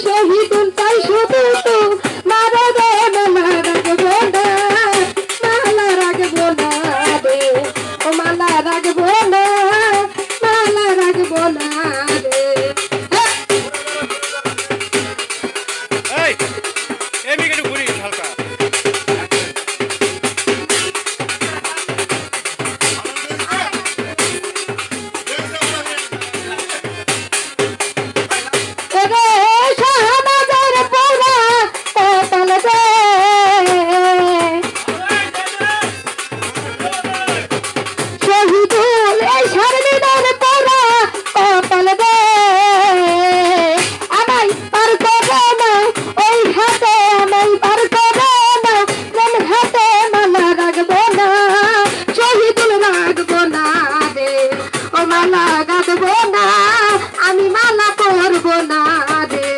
শহীদুল তাই শুধু তো মারা রে মালা রাখবো না, মালা রাখবো না রে, ও মালা রাখবো না, মালা রাখবো না রে। এই এমনি কেন ঘুরিস হালকা? আমি মালা পরবো না রে।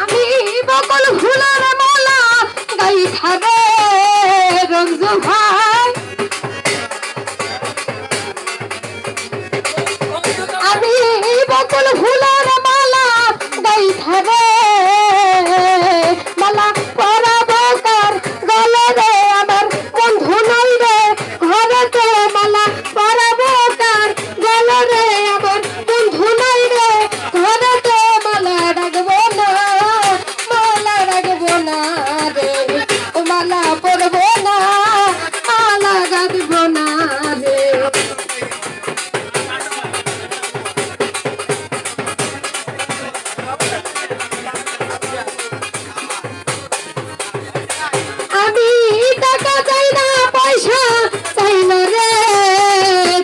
আমি বকল ফুলের মালা গাই খাবে রঞ্জু ভাই, আমি বকল ফুলের মালা গাই খাবে মালা পরাবো কার গলে রে, আমার বন্ধু নই রে ঘরেতে মালা পরাবো কার গলে রে, আমার বন্ধু নই রে ঘরেতে মালা রাখবো না, মালা রাখবো না রে, ও মালা পরবো না, মালা রাখবো না রে। আমি টাকা চাই না পয়সা চাই না রে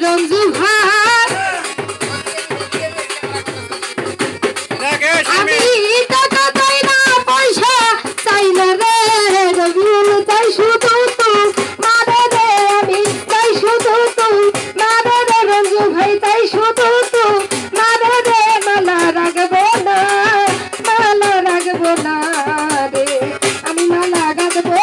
রঞ্জু ভাই, আমি টাকা চাই না পয়সা চাই না রে রবিউল, চাই শুধু তুই মারে রে, আমি চাই শুধু তুই মারে রে রঞ্জু ভাই, চাই শুধু তুই মারে রে, মালা রাখবো না, মালা রাখবো না রে, আমি মালা রাখবো